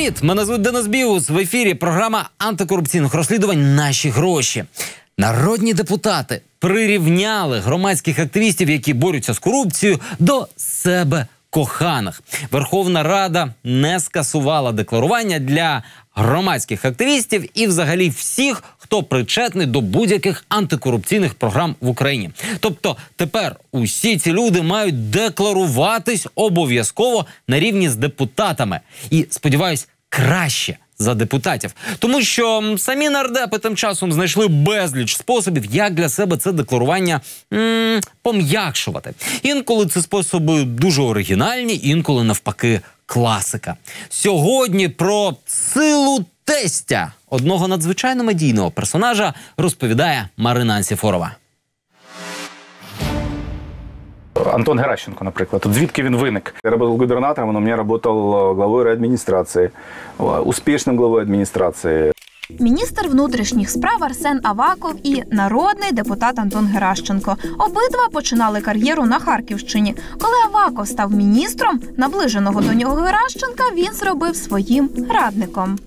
Привіт! Мене звуть Денис Біус. В ефірі програма антикорупційних розслідувань «Наші гроші». Народні депутати прирівняли громадських активістів, які борються з корупцією, до себе коханих. Верховна Рада не скасувала декларування для громадських активістів і взагалі всіх, хто причетний до будь-яких антикорупційних програм в Україні. Тобто тепер усі ці люди мають декларуватись обов'язково на рівні з депутатами. І, сподіваюсь, краще за депутатів. Тому що самі нардепи тим часом знайшли безліч способів, як для себе це декларування пом'якшувати. Інколи ці способи дуже оригінальні, інколи навпаки класика. Сьогодні про силу тестя одного надзвичайно медійного персонажа розповідає Марина Анцифорова. Антон Геращенко, наприклад. От звідки він виник? Я працював губернатором, але я працював главою райадміністрації, успішним главою адміністрації. Міністр внутрішніх справ Арсен Аваков і народний депутат Антон Геращенко. Обидва починали кар'єру на Харківщині. Коли Аваков став міністром, наближеного до нього Геращенка він зробив своїм радником.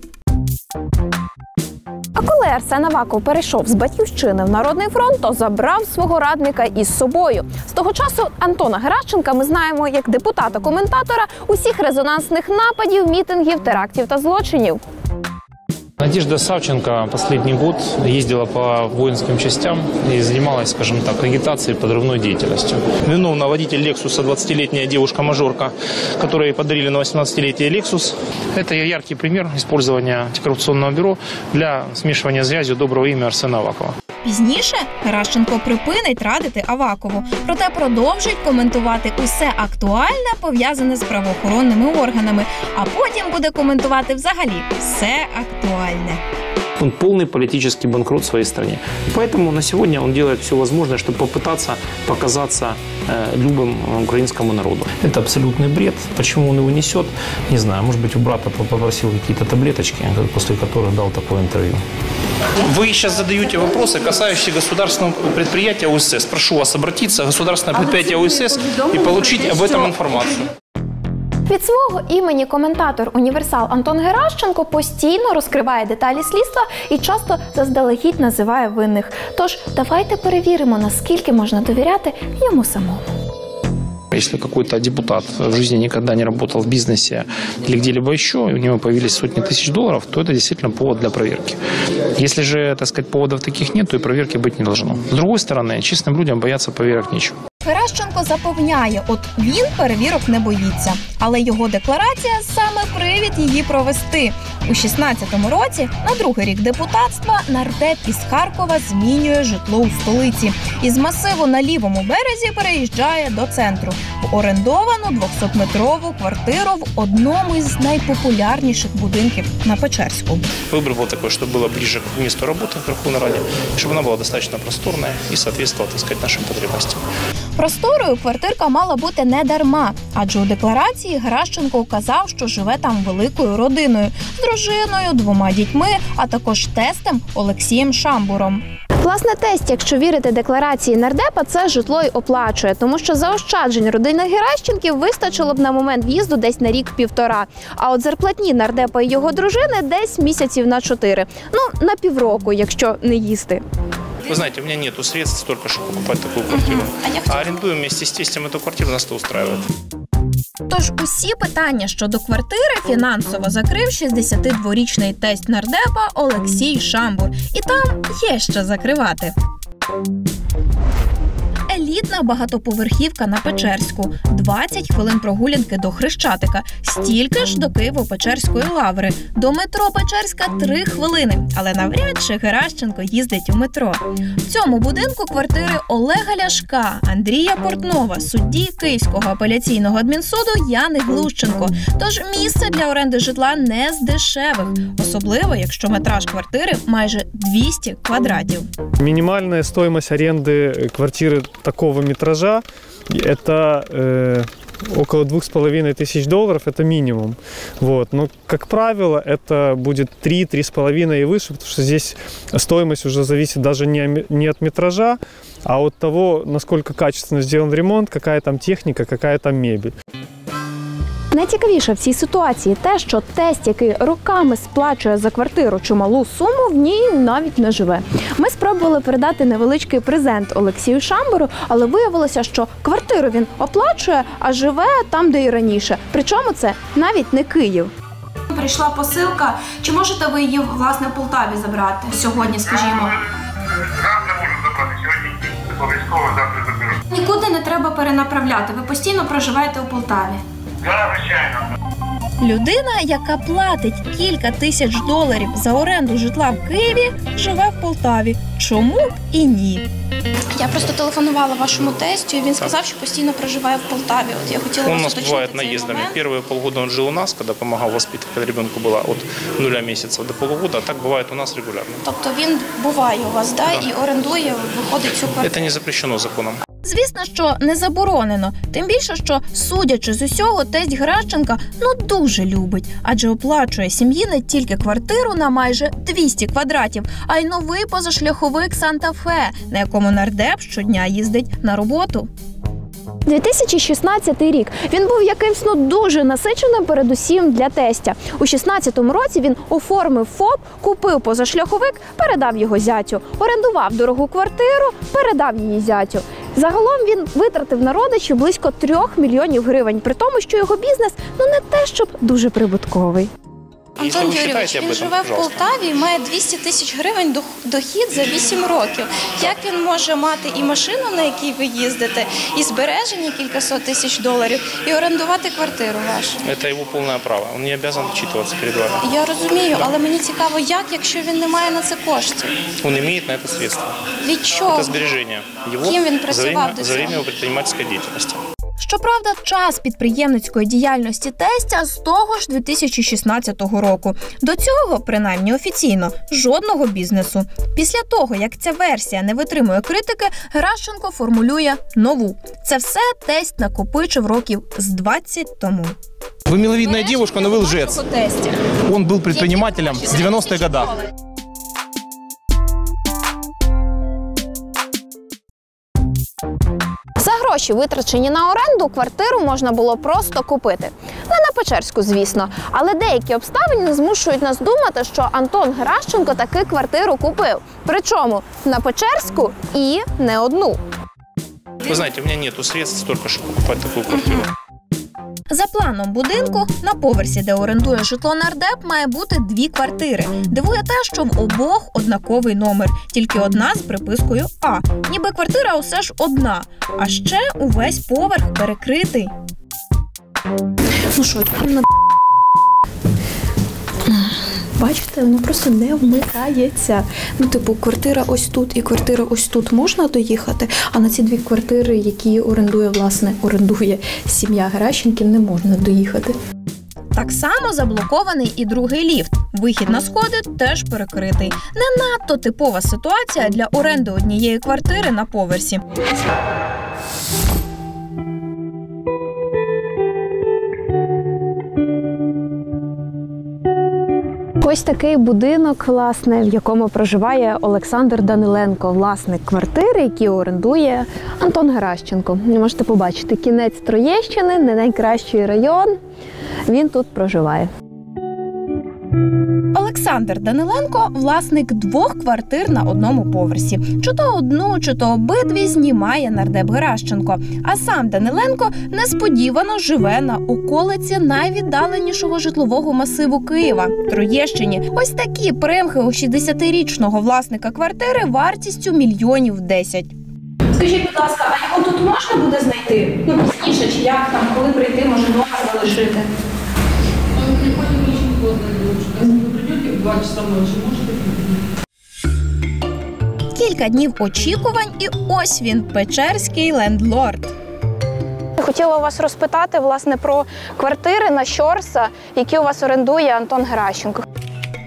А коли Арсен Аваков перейшов з Батьківщини в Народний фронт, то забрав свого радника із собою. З того часу Антона Геращенка ми знаємо як депутата-коментатора усіх резонансних нападів, мітингів, терактів та злочинів. Надежда Савченко последний год ездила по воинским частям и занималась, скажем так, агитацией и подрывной деятельностью. Виновна водитель Лексуса, 20-летняя девушка-мажорка, которой подарили на 18-летие Лексус. Это яркий пример использования антикоррупционного бюро для смешивания с грязью доброго имя Арсена Авакова. Пізніше Геращенко припинить радити Авакову, проте продовжить коментувати усе актуальне, пов'язане з правоохоронними органами, а потім буде коментувати взагалі все актуальне. Он полный политический банкрот в своей стране. Поэтому на сегодня он делает все возможное, чтобы попытаться показаться любым украинскому народу. Это абсолютный бред. Почему он его несет, не знаю. Может быть, у брата попросил какие-то таблеточки, после которых дал такое интервью. Вы сейчас задаете вопросы, касающиеся государственного предприятия ОСС. Прошу вас обратиться в государственное предприятие ОСС и получить об этом информацию. Від свого імені коментатор «Універсал» Антон Геращенко постійно розкриває деталі слідства і часто заздалегідь називає винних. Тож давайте перевіримо, наскільки можна довіряти йому самому. Если какой-то депутат в жизни никогда не работал в бизнесе или где-либо еще, и у него появились сотни тысяч долларов, то это действительно повод для проверки. Если же, так сказать, поводов таких нет, то и проверки быть не должно. С другой стороны, честным людям бояться проверок нечего. Геращенко запевняє, от він перевірок не боїться. Але його декларація – саме привід її провести. У 16-му році, на другий рік депутатства, нардеп із Харкова змінює житло у столиці. Із масиву на лівому березі переїжджає до центру. В орендовану 200-метрову квартиру в одному із найпопулярніших будинків на Печерську. Выбор был такой, чтобы было ближе к месту работы в Верховной Раде, чтобы она была достаточно просторная и соответствовала, так сказать, нашим потребностям. Просторою квартирка мала бути не дарма, адже у декларації Геращенко указав, що живе там великою родиною, з дружиною, 2 дітьми, а також тестем Олексієм Шамбуром. Власне, тесть, якщо вірити декларації нардепа, це житло й оплачує, тому що заощаджень родини Геращенків вистачило б на момент в'їзду десь на рік-півтора. А от зарплатні нардепа і його дружини десь місяців на 4. Ну, на півроку, якщо не їсти. Вы знаете, у меня нету средств столько, чтобы покупать такую квартиру. А арендуем вместе с тестем эту квартиру, нас это устраивает. Тож усі питання щодо квартири фінансово закрив 62-річний тесть нардепа Олексій Шамбур. І там є що закривати. Елітна багатоповерхівка на Печерську. 20 хвилин прогулянки до Хрещатика. Стільки ж до Києво-Печерської лаври. До метро Печерська 3 хвилини. Але навряд чи Геращенко їздить у метро. В цьому будинку квартири Олега Ляшка, Андрія Портнова, судді Київського апеляційного адмінсуду Яни Глущенко. Тож місце для оренди житла не з дешевих. Особливо, якщо метраж квартири майже 200 квадратів. Минимальная стоимость аренды квартиры такого метража – это около $2500, это минимум. Вот. Но, как правило, это будет 3-3,5 и выше, потому что здесь стоимость уже зависит даже не от метража, а от того, насколько качественно сделан ремонт, какая там техника, какая там мебель. Найцікавіше в цій ситуації те, що тесть, який роками сплачує за квартиру чималу суму, в ній навіть не живе. Ми спробували передати невеличкий презент Олексію Шамбору, але виявилося, що квартиру він оплачує, а живе там, де і раніше. Причому це навіть не Київ. Прийшла посилка. Чи можете ви її, власне, в Полтаві забрати сьогодні, скажімо? Завтра можу забрати, сьогодні обов'язково завтра заберу. Нікуди не треба перенаправляти. Ви постійно проживаєте у Полтаві. Так, звичайно. Людина, яка платить кілька тисяч доларів за оренду житла в Києві, живе в Полтаві. Чому б і ні? Я просто телефонувала вашому тестю, і він сказав, що постійно проживає в Полтаві. От я хотіла Он у вас нас уточнити бывает цей наездами. момент. Первые полгода он жил у нас, когда помогал воспитывать, когда ребенку было от 0 месяцев до полугода, а так бывает у нас регулярно. Тобто він буває у вас, да, і орендує, виходить цю квартиру. Это не запрещено законом. Звісно, що не заборонено. Тим більше, що, судячи з усього, тесть Геращенка дуже любить. Адже оплачує сім'ї не тільки квартиру на майже 200 квадратів, а й новий позашляховик Санта-Фе, на якому нардеп щодня їздить на роботу. 2016 рік. Він був якимсь дуже насиченим передусім для тестя. У 16-му році він оформив ФОП, купив позашляховик, передав його зятю. Орендував дорогу квартиру, передав її зятю. Загалом він витратив на родичів близько 3 мільйонів гривень, при тому, що його бізнес не те, щоб дуже прибутковий. Антон Юрійович, він живе в Полтаві і має 200 тисяч гривень дохід за 8 років. Як він може мати і машину, на якій ви їздите, і збережені кількасот тисяч доларів, і орендувати квартиру вашу? Это его полное право. Он не обязан отчитываться перед вами. Я розумію, але мені цікаво, якщо він не має на це коштів? Он имеет на это средства. Від чого? Это сбережение его Ким він працював до за время цього? его предпринимательской деятельности. Щоправда, час підприємницької діяльності тестя з того ж 2016 року. До цього, принаймні офіційно, жодного бізнесу. Після того, як ця версія не витримує критики, Геращенко формулює нову. Це все тесть накопичив років з 20 тому. Вы миловидная девушка, но вы лжец. Он был предпринимателем в 90-х годах. За гроші, витрачені на оренду, квартиру можна було просто купити. Не на Печерську, звісно. Але деякі обставини змушують нас думати, що Антон Геращенко таки квартиру купив. Причому на Печерську і не одну. Вы знаете, у меня нету средств столько, чтобы покупать такую квартиру. За планом будинку, на поверсі, де орендує житло нардеп, має бути 2 квартири. Дивує те, що в обох однаковий номер, тільки одна з припискою А. Ніби квартира усе ж одна, а ще увесь поверх перекритий. Ну що, бачите, воно просто не вмикається. Квартира ось тут і квартира ось тут можна доїхати, а на ці 2 квартири, які орендує сім'я Геращенків, не можна доїхати. Так само заблокований і другий ліфт. Вихід на сходи теж перекритий. Не надто типова ситуація для оренди однієї квартири на поверсі. Ось такий будинок, власне, в якому проживає Олександр Даниленко, власник квартири, які орендує Антон Геращенко. Ви можете побачити, кінець Троєщини, не найкращий район. Він тут проживає. Олександр Даниленко – власник 2 квартир на одному поверсі. Чи то одну, чи то обидві знімає нардеп Геращенко. А сам Даниленко несподівано живе на околиці найвіддаленішого житлового масиву Києва – Троєщині. Ось такі примхи у 60-річного власника квартири вартістю мільйонів 10. Скажіть, будь ласка, а його тут можна буде знайти? Пізніше, чи як там, коли прийти, може номер залишити? Кілька днів очікувань і ось він, печерський лендлорд. Хотіла вас розпитати, власне, про квартири на Щорса, які у вас орендує Антон Геращенко.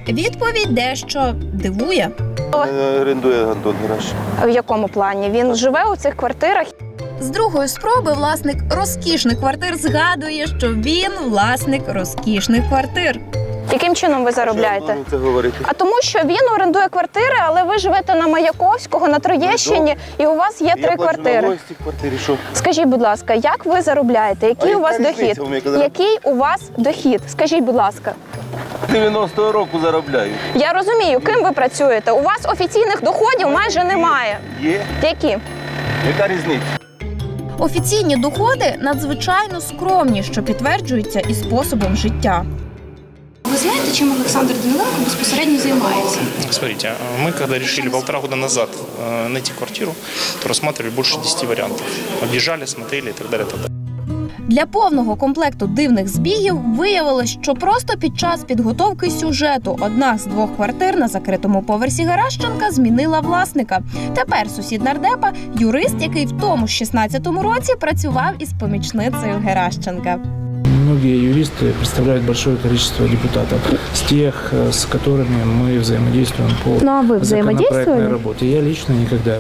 Відповідь дещо дивує. Орендує Антон Геращенко. В якому плані? Він живе у цих квартирах? З другої спроби власник розкішних квартир згадує, що він власник розкішних квартир. Яким чином ви заробляєте? Це говорити. А тому, що він орендує квартири, але ви живете на Маяковського, на Троєщині, і у вас є 3 квартири. Скажіть, будь ласка, як ви заробляєте? Який у вас дохід? Який у вас дохід? Скажіть, будь ласка. 90-го року заробляю. Я розумію, ким ви працюєте. У вас офіційних доходів майже немає. Є. Які? Яка різниця? Офіційні доходи надзвичайно скромні, що підтверджуються і способом життя. Ви знаєте, чим Олександр Даниленко безпосередньо займається? Смотрите, мы когда решили 1,5 года назад найти квартиру, то рассматривали больше 10 вариантов. Объезжали, смотрели и так далее, так далее. Для повного комплекту дивних збігів виявилось, що просто під час підготовки сюжету одна з 2 квартир на закритому поверсі Геращенка змінила власника. Тепер сусід нардепа – юрист, який в тому ж 16-му році працював із помічницею Геращенка. Многие юристы представляют большое количество депутатов, с тех, с которыми мы взаимодействуем по законопроектной работе. Я лично никогда.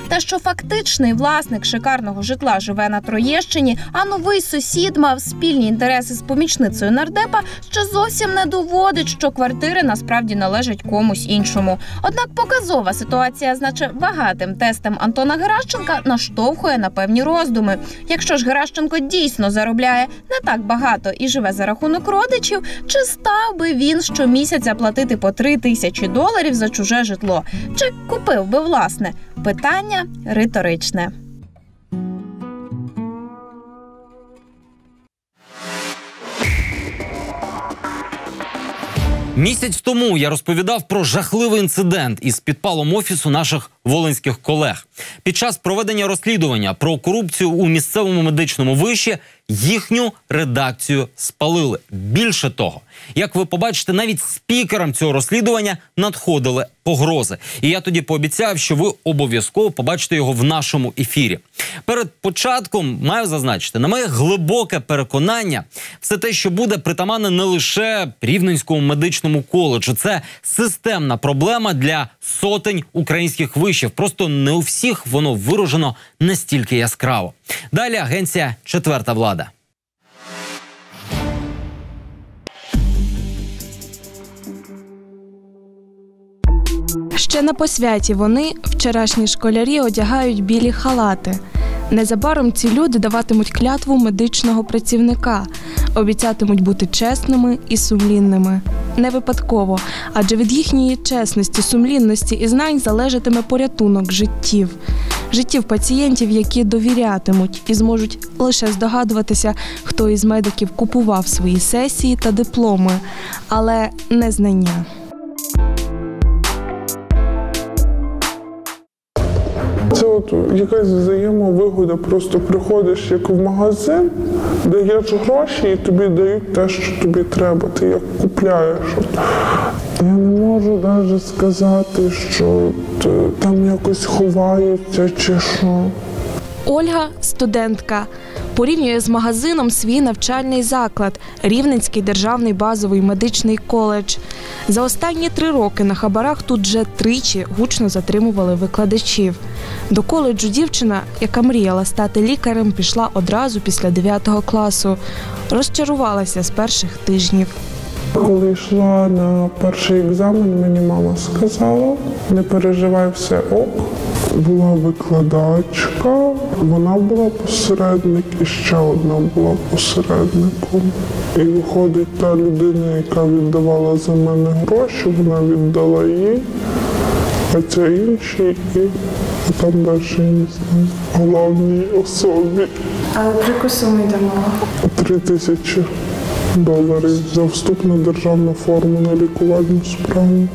Те, що фактичний власник шикарного житла живе на Троєщині, а новий сусід мав спільні інтереси з помічницею нардепа, ще зовсім не доводить, що квартири насправді належать комусь іншому. Однак показова ситуація, значить багатим тестем Антона Геращенка, наштовхує на певні роздуми. Якщо ж Геращенко дійсно заробляє не так багато і живе за рахунок родичів, чи став би він щомісяця платити по $3000 за чуже житло? Чи купив би власне? Питання риторичне. Місяць тому я розповідав про жахливий інцидент із підпалом офісу наших волинських колег. Під час проведення розслідування про корупцію у місцевому медичному виші їхню редакцію спалили. Більше того, як ви побачите, навіть спікерам цього розслідування надходили погрози. І я тоді пообіцяв, що ви обов'язково побачите його в нашому ефірі. Перед початком маю зазначити, на моє глибоке переконання, все те, що буде притаманне не лише Рівненському медичному коледжу. Це системна проблема для сотень українських вишів. Просто не у всіх воно виражено настільки яскраво. Далі агенція «Четверта влада». Ще на посвяті вони, вчорашні школярі, одягають білі халати. Незабаром ці люди даватимуть клятву медичного працівника, обіцятимуть бути чесними і сумлінними. Не випадково, адже від їхньої чесності, сумлінності і знань залежатиме порятунок життів. Життів пацієнтів, які довірятимуть і зможуть лише здогадуватися, хто із медиків купував свої сесії та дипломи, але не знання. Це от якась взаємовигода, просто приходиш як в магазин, даєш гроші і тобі дають те, що тобі треба, ти як купляєш. Я не можу навіть сказати, що там якось ховаються чи що. Ольга – студентка. Порівнює з магазином свій навчальний заклад – Рівненський державний базовий медичний коледж. За останні 3 роки на хабарах тут вже 3 гучно затримували викладачів. До коледжу дівчина, яка мріяла стати лікарем, пішла одразу після 9 класу. Розчарувалася з перших тижнів. Коли йшла на перший екзамен, мені мама сказала, не переживай, все ок. Була викладачка, вона була посередник і ще одна була посередником. І виходить, та людина, яка віддавала за мене гроші, вона віддала їй, а ця іншій і там далі я не знаю, головній особі. Але про яку суму йде мова? $3000 за вступ на державну форму на лікувальну справу.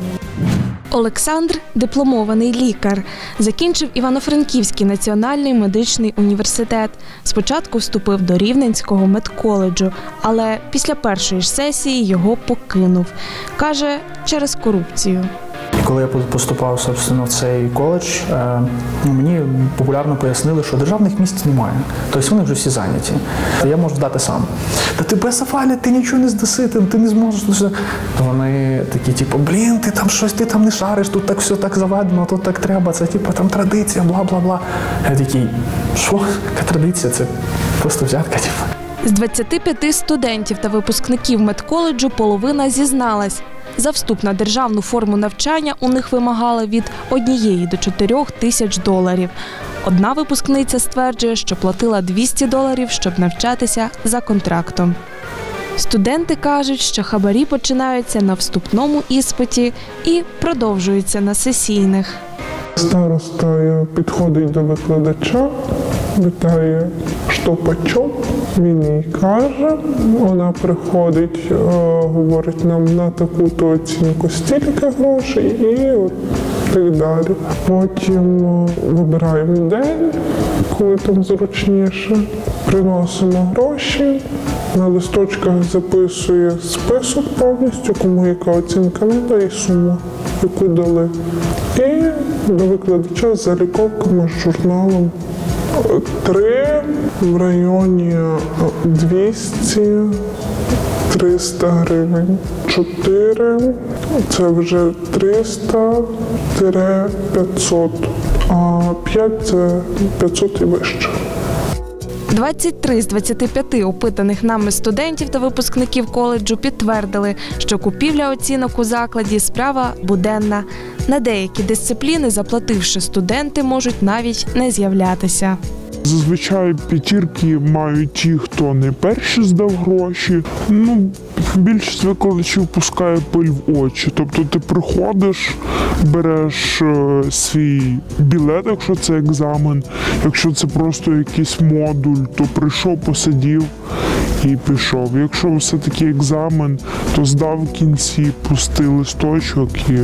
Олександр – дипломований лікар. Закінчив Івано-Франківський національний медичний університет. Спочатку вступив до Рівненського медколеджу, але після першої ж сесії його покинув. Каже, через корупцію. Коли я поступав, собственно, в цей коледж, мені популярно пояснили, що державних місць немає. Тобто вони вже всі зайняті. Я можу здати сам. Та ти без афалі, ти нічого не здаси, ти не зможеш. Вони такі, типу, блін, ти там щось, ти там не шариш, тут так все так заведено, тут так треба, це типу там традиція, бла-бла-бла. Я такий, що? Яка традиція? Це просто взятка, типу. З 25 студентів та випускників медколеджу половина зізналась. За вступ на державну форму навчання у них вимагали від 1 до 4 тисяч доларів. Одна випускниця стверджує, що платила $200, щоб навчатися за контрактом. Студенти кажуть, що хабарі починаються на вступному іспиті і продовжуються на сесійних. Староста підходить до викладача, питає, що почем. Він їй каже, вона приходить, говорить нам на таку-то оцінку стільки грошей і от так далі. Потім вибираємо день, коли там зручніше, приносимо гроші, на листочках записує список повністю, кому яка оцінка надо і сума, яку дали. І до викладача з заліковками, з журналом. 3 в районі 200-300 гривень. 4 це вже 300-500, а 5 це 500 і вище. 23 з 25 опитаних нами студентів та випускників коледжу підтвердили, що купівля оцінок у закладі – справа буденна. На деякі дисципліни, заплативши, студенти можуть навіть не з'являтися. Зазвичай п'ятірки мають ті, хто не перші здав гроші. Більшість викладачів пускає пиль в очі. Тобто ти приходиш, береш свій білет, якщо це екзамен. Якщо це просто якийсь модуль, то прийшов, посидів і пішов. Якщо все-таки екзамен, то здав в кінці, пустий листочок і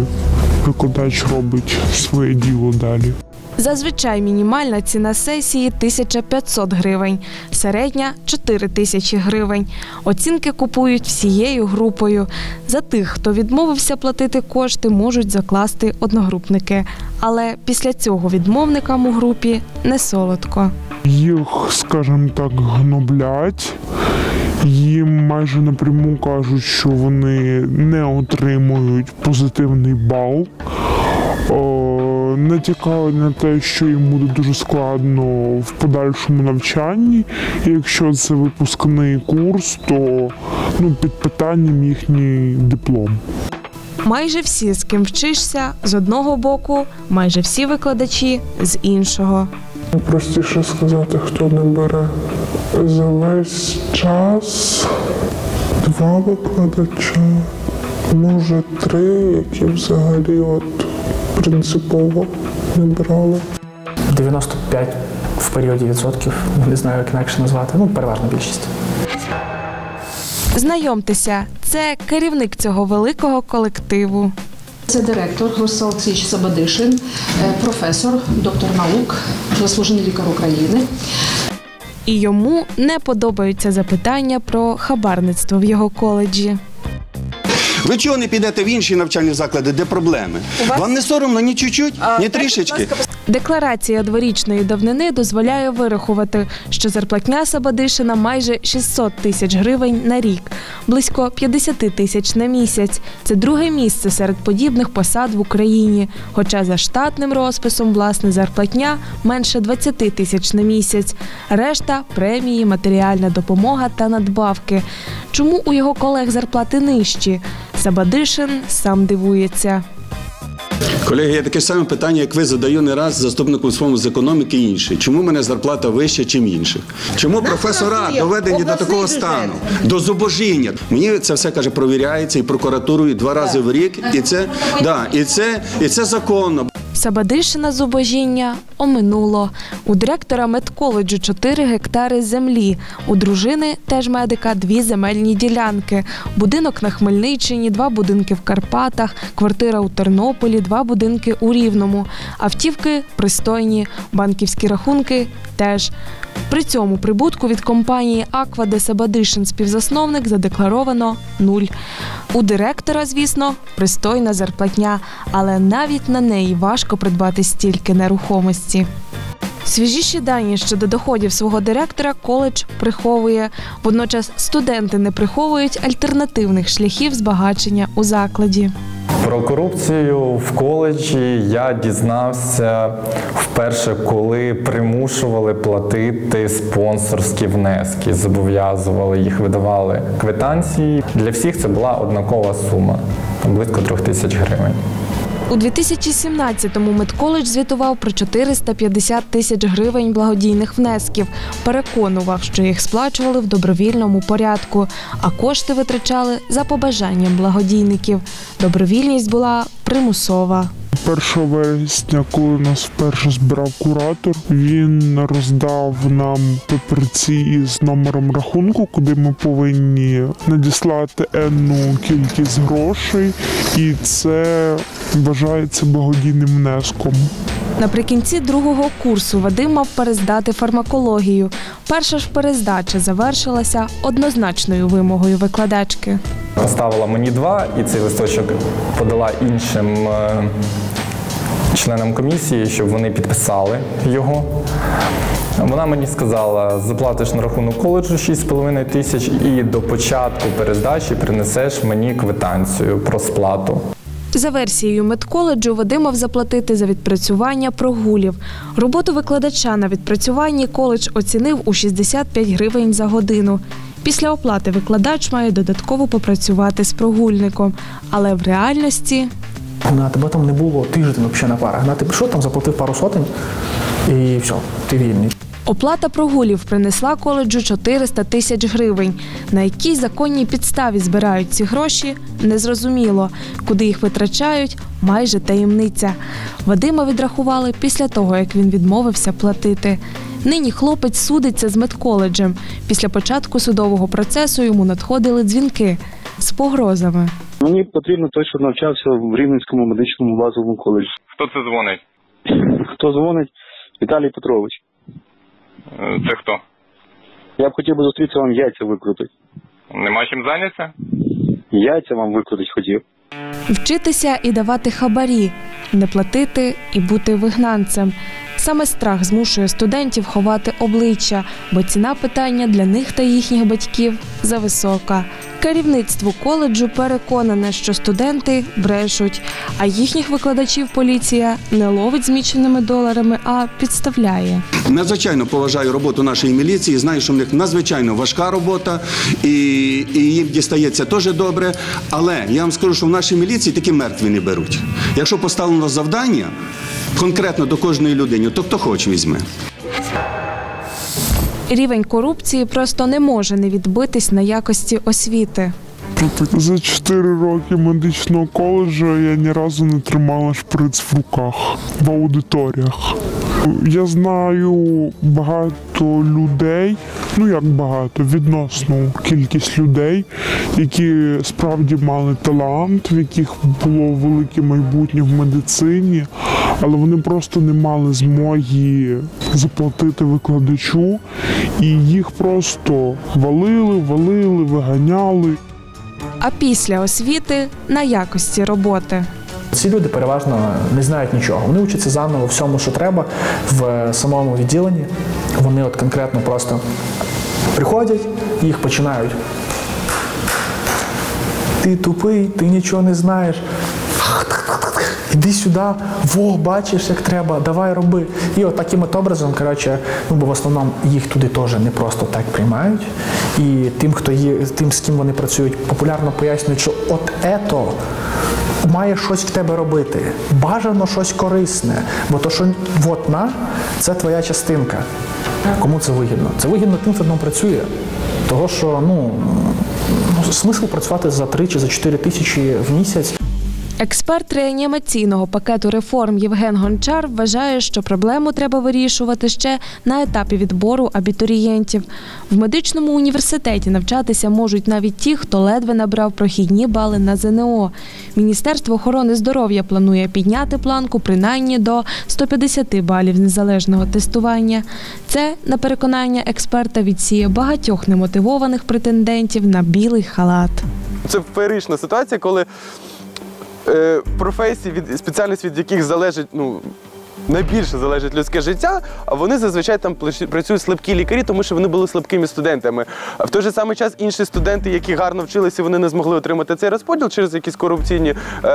викладач робить своє діло далі. Зазвичай мінімальна ціна сесії – 1500 гривень, середня – 4000 гривень. Оцінки купують всією групою. За тих, хто відмовився платити кошти, можуть закласти одногрупники. Але після цього відмовникам у групі не солодко. Їх, скажімо так, гноблять. Їм майже напряму кажуть, що вони не отримують позитивний бал. Натякають на те, що їм буде дуже складно в подальшому навчанні. І якщо це випускний курс, то під питанням їхній диплом. Майже всі, з ким вчишся, з одного боку, майже всі викладачі – з іншого. Простіше сказати, хто не бере. За весь час 2 викладача, може 3, які взагалі принципово не брали. 95 в періоді відсотків, не знаю, як інакше назвати, переважна більшість. Знайомтеся, це керівник цього великого колективу. Це директор Рустем Олексійович Сабадишин, професор, доктор наук, заслужений лікар України. І йому не подобаються запитання про хабарництво в його коледжі. Ви чого не підете в інші навчальні заклади, де проблеми? Вам не соромно ні чуть-чуть, ні трішечки? Декларація дворічної давнини дозволяє вирахувати, що зарплатня Сабадишина майже 600 тисяч гривень на рік, близько 50 тисяч на місяць. Це друге місце серед подібних посад в Україні. Хоча за штатним розписом, власне, зарплатня менше 20 тисяч на місяць. Решта – премії, матеріальна допомога та надбавки. Чому у його колег зарплати нижчі? Сабадишин сам дивується. Колеги, я таке саме питання, як ви, задаю не раз заступнику своєму з економіки і інших. Чому в мене зарплата вища, ніж інших? Чому професора доведені до такого стану? До зубожіння. Мені це все, каже, провіряється і прокуратурою 2 рази в рік. І це законно. Сабадишина зубожіння оминуло. У директора медколеджу 4 гектари землі. У дружини, теж медика, 2 земельні ділянки. Будинок на Хмельниччині, 2 будинки в Карпатах, квартира у Тернополі, 2 будинки у Рівному. Автівки пристойні, банківські рахунки теж. При цьому прибутку від компанії «Аква», де Сабадишин співзасновник, задекларовано 0. У директора, звісно, пристойна зарплатня, але навіть на неї важко придбати стільки нерухомості. Свіжіші дані щодо доходів свого директора коледж приховує. Водночас студенти не приховують альтернативних шляхів збагачення у закладі. Про корупцію в коледжі я дізнався вперше, коли примушували платити спонсорські внески, зобов'язували їх, видавали квитанції. Для всіх це була однакова сума, близько 3000 гривень. У 2017-му медколедж звітував про 450 тисяч гривень благодійних внесків. Переконував, що їх сплачували в добровільному порядку, а кошти витрачали за побажанням благодійників. Добровільність була примусова. 1 вересня, коли нас вперше збирав куратор, він роздав нам папірці із номером рахунку, куди ми повинні надіслати енну кількість грошей, і це вважається благодійним внеском. Наприкінці другого курсу Вадим мав перездати фармакологію. Перша ж перездача завершилася однозначною вимогою викладачки. Поставила мені 2, і цей листочок подала іншим членам комісії, щоб вони підписали його. Вона мені сказала, заплатиш на рахунок коледжу 6,5 тисяч і до початку перездачі принесеш мені квитанцію про сплату. За версією медколеджу, Вадим мав заплатити за відпрацювання прогулів. Роботу викладача на відпрацюванні коледж оцінив у 65 гривень за годину. Після оплати викладач має додатково попрацювати з прогульником. Але в реальності... На тебе там не було тиждень взагалі на парах. Ти прийшов, там заплатив пару сотень і все, ти вільний. Оплата прогулів принесла коледжу 400 тисяч гривень. На якій законній підставі збирають ці гроші – незрозуміло. Куди їх витрачають – майже таємниця. Вадима відрахували після того, як він відмовився платити. Нині хлопець судиться з медколеджем. Після початку судового процесу йому надходили дзвінки з погрозами. Мені потрібно той, що навчався в Рівненському медичному базовому коледжі. Хто це дзвонить? Хто дзвонить? Віталій Петрович. Це хто? Я б хотів би зустрітися, вам яйця викрутити. Нема чим зайнятися? Яйця вам викрутити хотів. Вчитися і давати хабарі, не платити і бути вигнанцем. Саме страх змушує студентів ховати обличчя, бо ціна питання для них та їхніх батьків зависока. Керівництво коледжу переконане, що студенти брешуть, а їхніх викладачів поліція не ловить зміченими доларами, а підставляє. Надзвичайно поважаю роботу нашої міліції, знаю, що в них надзвичайно важка робота, і їм дістається теж добре, але я вам скажу, що в нашій міліції такі мертві не беруть. Якщо поставлено завдання конкретно до кожної людини, то хто хоче візьме. Рівень корупції просто не може не відбитись на якості освіти. За 4 роки медичного коледжу я ні разу не тримала шприц в руках, в аудиторіях. Я знаю багато людей, як багато, відносну кількість людей, які справді мали талант, в яких було велике майбутнє в медицині, але вони просто не мали змоги заплатити викладачу, і їх просто валили, виганяли. А після освіти на якості роботи. Ці люди переважно не знають нічого. Вони вчаться заново всьому, що треба в самому відділенні. Вони от конкретно просто приходять і їх починають. Ти тупий, ти нічого не знаєш. Іди сюди, бачиш, як треба, давай роби. І от таким от образом, бо в основному їх туди теж не просто так приймають. І тим, з ким вони працюють, популярно пояснюють, що от ето має щось в тебе робити, бажано щось корисне, бо то, що це твоя частинка. Кому це вигідно? Це вигідно тим, хто там працює. Того, що, смисл працювати за 3 чи за 4 тисячі в місяць. Експерт реанімаційного пакету реформ Євген Гончар вважає, що проблему треба вирішувати ще на етапі відбору абітурієнтів. В медичному університеті навчатися можуть навіть ті, хто ледве набрав прохідні бали на ЗНО. Міністерство охорони здоров'я планує підняти планку принаймні до 150 балів з незалежного тестування. Це, на переконання експерта, відсіє багатьох немотивованих претендентів на білий халат. Це феєрична ситуація, коли професії, спеціальність від яких залежить найбільше залежить людське життя, а вони зазвичай там працюють слабкі лікарі, тому що вони були слабкими студентами. В той же самий час інші студенти, які гарно вчилися, вони не змогли отримати цей розподіл через якісь корупційні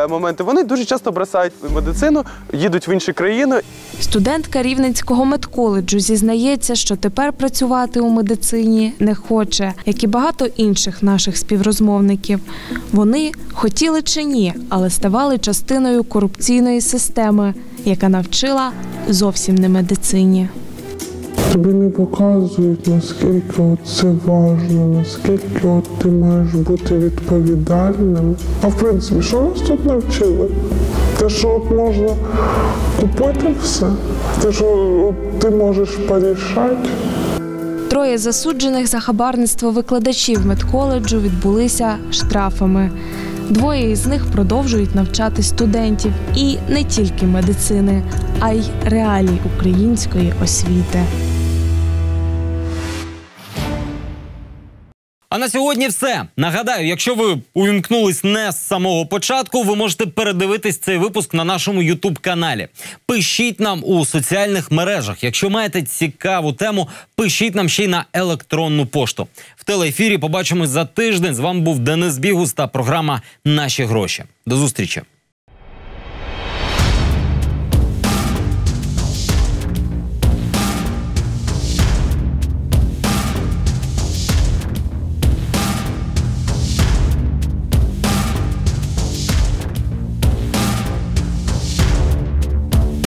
моменти, вони дуже часто бросають медицину, їдуть в інші країни. Студентка Рівненського медколеджу зізнається, що тепер працювати у медицині не хоче, як і багато інших наших співрозмовників. Вони хотіли чи ні, але ставали частиною корупційної системи, яка навчила зовсім не медицині. Тобі не показують, наскільки це важливо, наскільки ти маєш бути відповідальним. А в принципі, що нас тут навчили? Те, що от можна купити все, те, що от ти можеш порішати. 3 засуджених за хабарництво викладачів медколеджу відбулися штрафами. 2 із них продовжують навчати студентів. І не тільки медицини, а й реалій української освіти. А на сьогодні все. Нагадаю, якщо ви увімкнулись не з самого початку, ви можете передивитись цей випуск на нашому YouTube-каналі. Пишіть нам у соціальних мережах. Якщо маєте цікаву тему, пишіть нам ще й на електронну пошту. В телеефірі побачимось за тиждень. З вами був Денис Бігус та програма «Наші гроші». До зустрічі.